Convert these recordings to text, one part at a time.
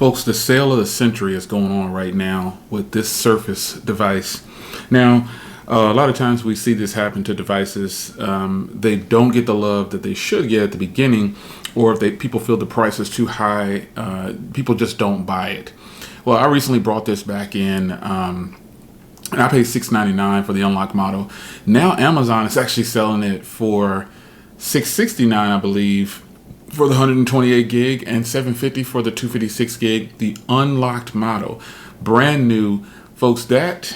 Folks, the sale of the century is going on right now with this Surface device. Now, a lot of times we see this happen to devices. They don't get the love that they should get at the beginning, or if people feel the price is too high, people just don't buy it. Well, I recently brought this back in, and I paid $699 for the unlocked model. Now Amazon is actually selling it for $669, I believe, for the 128 gig and $750 for the 256 gig, the unlocked model, brand new. Folks, that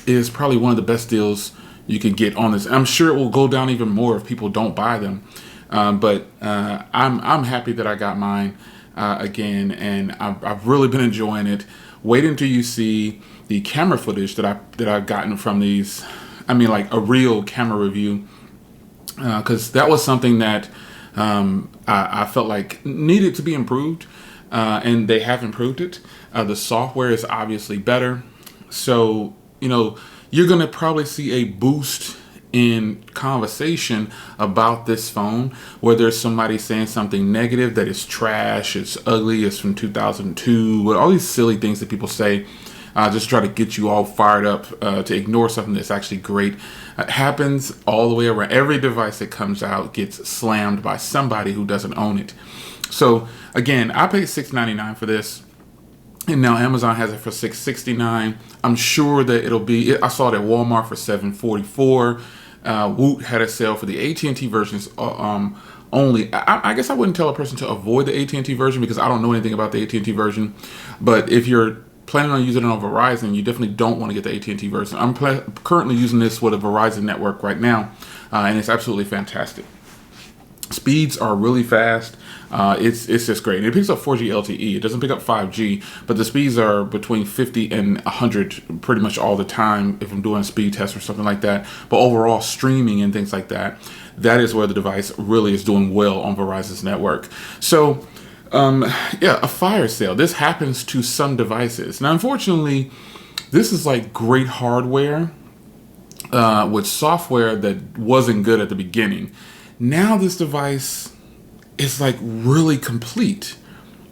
is probably one of the best deals you could get on this. I'm sure it will go down even more if people don't buy them, but I'm happy that I got mine again, and I've really been enjoying it. Wait until you see the camera footage that I've gotten from these. I mean, like a real camera review, because that was something that I felt like needed to be improved, and they have improved it. The software is obviously better, so you're gonna probably see a boost in conversation about this phone, where there's somebody saying something negative, that it's trash, it's ugly, it's from 2002, all these silly things that people say. Just try to get you all fired up to ignore something that's actually great. It happens all the way around. Every device that comes out gets slammed by somebody who doesn't own it. So again, I paid $699 for this, and now Amazon has it for $669. I'm sure that it'll be. I saw it at Walmart for $744. Woot had a sale for the AT&T versions only. I guess I wouldn't tell a person to avoid the AT&T version because I don't know anything about the AT&T version. But if you're planning on using it on Verizon, you definitely don't want to get the AT&T version. I'm currently using this with a Verizon network right now, and it's absolutely fantastic. Speeds are really fast. It's just great. And it picks up 4G LTE. It doesn't pick up 5G, but the speeds are between 50 and 100 pretty much all the time if I'm doing a speed test or something like that. But overall, streaming and things like that, that is where the device really is doing well on Verizon's network. So a fire sale. This happens to some devices. Now, unfortunately, this is like great hardware with software that wasn't good at the beginning. Now this device is like really complete.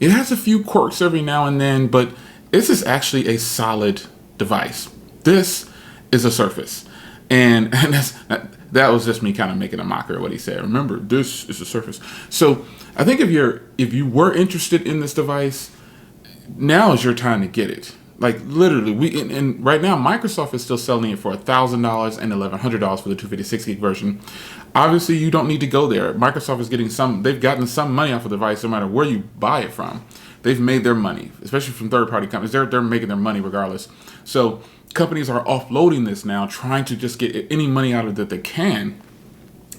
It has a few quirks every now and then, but this is actually a solid device. This is a Surface. And that was just me kind of making a mockery of what he said. Remember, this is a Surface. So I think if you were interested in this device, now is your time to get it. Like literally, and right now Microsoft is still selling it for $1,000 and $1,100 for the 256 gig version. Obviously, you don't need to go there. Microsoft is they've gotten some money off of the device no matter where you buy it from. They've made their money, especially from third-party companies. They're making their money regardless. So companies are offloading this now, trying to just get any money out of it that they can.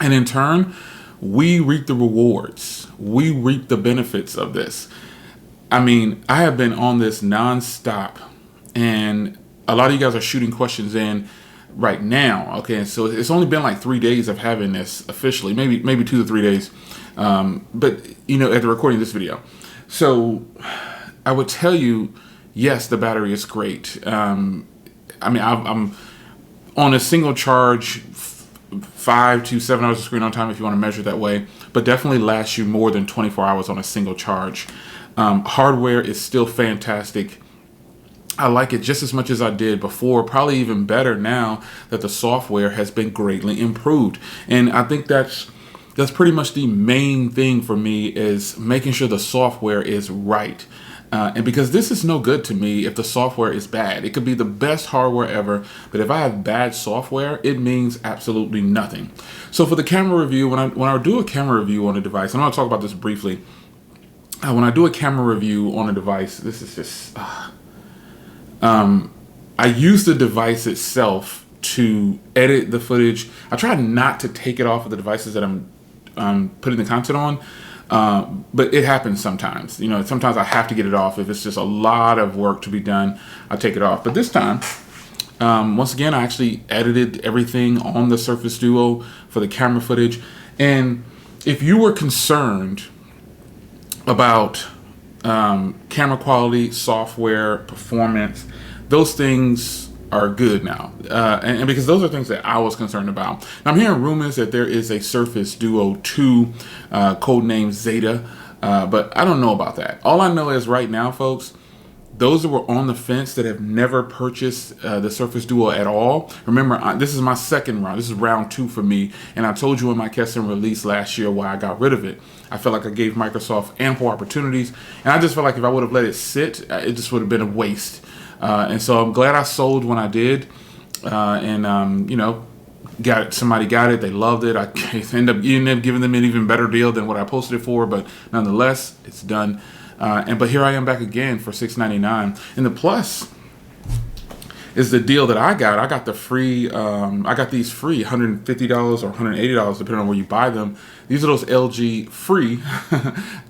And in turn, we reap the rewards. We reap the benefits of this. I mean, I have been on this nonstop, and a lot of you guys are shooting questions in right now. Okay, so it's only been like 3 days of having this officially, maybe 2 to 3 days. But at the recording of this video. So I would tell you, yes, the battery is great. I'm on a single charge, 5 to 7 hours of screen on time if you want to measure it that way, but definitely lasts you more than 24 hours on a single charge. Hardware is still fantastic. I like it just as much as I did before, probably even better now that the software has been greatly improved. And I think that's pretty much the main thing for me, is making sure the software is right. And because this is no good to me if the software is bad. It could be the best hardware ever, but if I have bad software, it means absolutely nothing. So for the camera review, when I do a camera review on a device, and I'm going to talk about this briefly. When I do a camera review on a device, this is just... I use the device itself to edit the footage. I try not to take it off of the devices that I'm putting the content on, but it happens sometimes. Sometimes I have to get it off. If it's just a lot of work to be done, I take it off. But this time, once again, I actually edited everything on the Surface Duo for the camera footage. And if you were concerned about camera quality, software, performance, those things are good now. And because those are things that I was concerned about. Now, I'm hearing rumors that there is a Surface Duo 2, codenamed Zeta, But I don't know about that. All I know is right now, folks, those that were on the fence that have never purchased the Surface Duo at all, remember, this is my second round. This is round 2 for me. And I told you in my custom release last year why I got rid of it. I felt like I gave Microsoft ample opportunities. And I just felt like if I would have let it sit, it just would have been a waste. And so I'm glad I sold when I did. You know, somebody got it. They loved it. I ended up giving them an even better deal than what I posted it for. But nonetheless, it's done. But here I am back again for $699. And the plus is the deal that I got. I got the free, I got these free $150 or $180, depending on where you buy them. These are those LG free,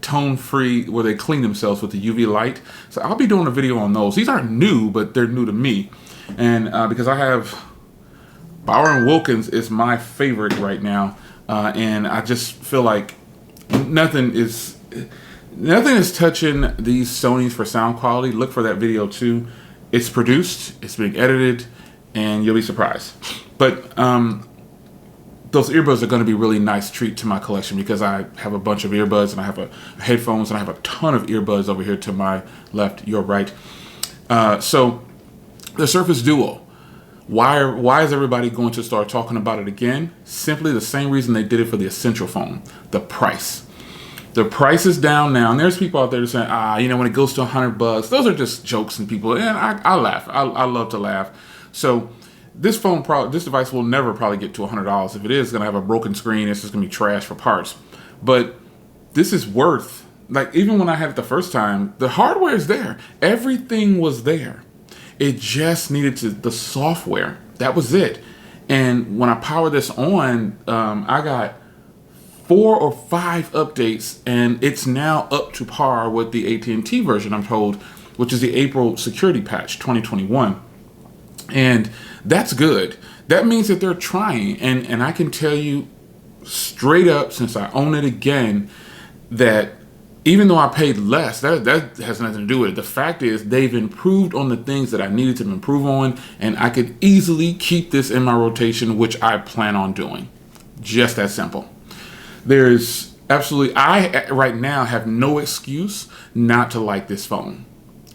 tone free, where they clean themselves with the UV light. So I'll be doing a video on those. These aren't new, but they're new to me. And because I have Bowers & Wilkins is my favorite right now. And I just feel like nothing is touching these Sonys for sound quality. Look for that video too. It's produced, it's being edited, and you'll be surprised. But those earbuds are going to be a really nice treat to my collection because I have a bunch of earbuds and I have headphones and I have a ton of earbuds over here to my left, your right. So the Surface Duo. Why is everybody going to start talking about it again? Simply the same reason they did it for the Essential phone, the price. The price is down now, and there's people out there saying, you know, when it goes to $100, those are just jokes and people, and I laugh. I love to laugh. So this device will never probably get to $100. If it is, it's gonna have a broken screen. It's just gonna be trash for parts. But this is worth, like, even when I had it the first time, the hardware is there. Everything was there. It just needed the software. That was it. And when I power this on, I got 4 or 5 updates, and it's now up to par with the AT&T version, I'm told, which is the April security patch 2021. And that's good. That means that they're trying. And I can tell you straight up, since I own it again, that even though I paid less, that has nothing to do with it. The fact is they've improved on the things that I needed to improve on, and I could easily keep this in my rotation, which I plan on doing. Just that simple. There's absolutely, I right now have no excuse not to like this phone.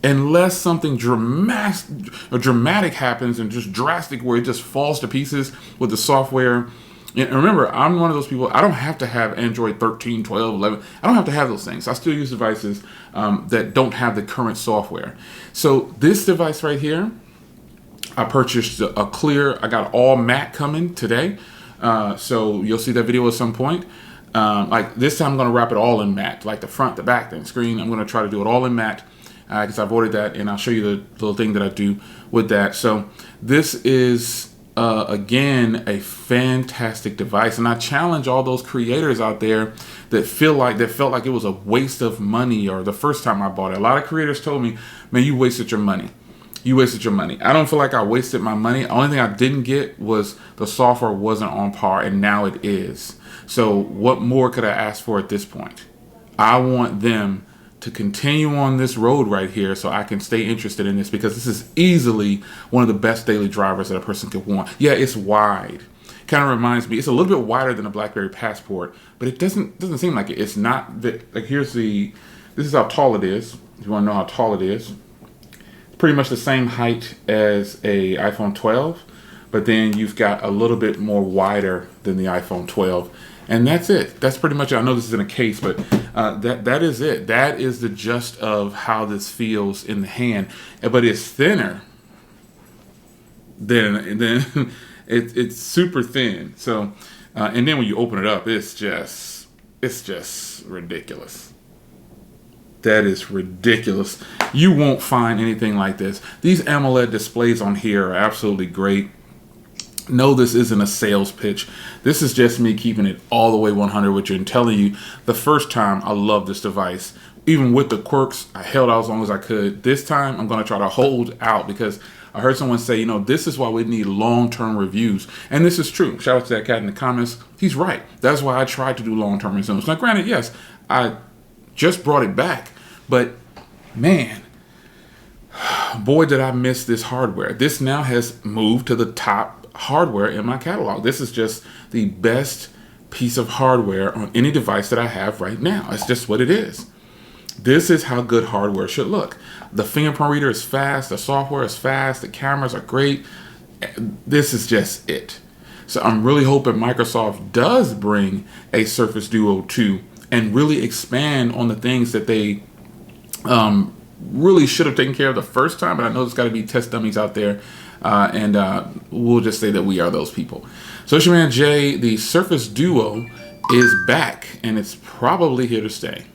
Unless something dramatic happens and just drastic where it just falls to pieces with the software. And remember, I'm one of those people, I don't have to have Android 13, 12, 11. I don't have to have those things. I still use devices that don't have the current software. So this device right here, I purchased a clear, I got all matte coming today. So you'll see that video at some point. Like this time I'm going to wrap it all in matte, like the front, the back, the screen. I'm going to try to do it all in matte because I've ordered that, and I'll show you the little thing that I do with that. So this is, again, a fantastic device. And I challenge all those creators out there that felt like it was a waste of money, or the first time I bought it. A lot of creators told me, man, you wasted your money. You wasted your money. I don't feel like I wasted my money. The only thing I didn't get was the software wasn't on par, and now it is. So what more could I ask for at this point? I want them to continue on this road right here so I can stay interested in this, because this is easily one of the best daily drivers that a person could want. Yeah, it's wide. Kind of reminds me, it's a little bit wider than a BlackBerry Passport, but it doesn't seem like it. It's not that, like, this is how tall it is. If you want to know how tall it is. Pretty much the same height as a iPhone 12, but then you've got a little bit more wider than the iPhone 12, and that's it. That's pretty much it. I know this is in a case, but that is it. That is the gist of how this feels in the hand, but it's thinner than it's super thin. So, and then when you open it up, it's just ridiculous. That is ridiculous. You won't find anything like this. These AMOLED displays on here are absolutely great. No, this isn't a sales pitch. This is just me keeping it all the way 100 with you and telling you the first time I love this device. Even with the quirks, I held out as long as I could. This time I'm going to try to hold out, because I heard someone say, you know, this is why we need long-term reviews. And this is true. Shout out to that cat in the comments. He's right. That's why I tried to do long-term reviews. Now, granted, yes, I just brought it back, but man, boy, did I miss this hardware. This now has moved to the top hardware in my catalog. This is just the best piece of hardware on any device that I have right now. It's just what it is. This is how good hardware should look. The fingerprint reader is fast, the software is fast, the cameras are great. This is just it. So I'm really hoping Microsoft does bring a Surface Duo 2 and really expand on the things that they really should have taken care of the first time. But I know there's got to be test dummies out there. And we'll just say that we are those people. So it's your man Jay. The Surface Duo is back, and it's probably here to stay.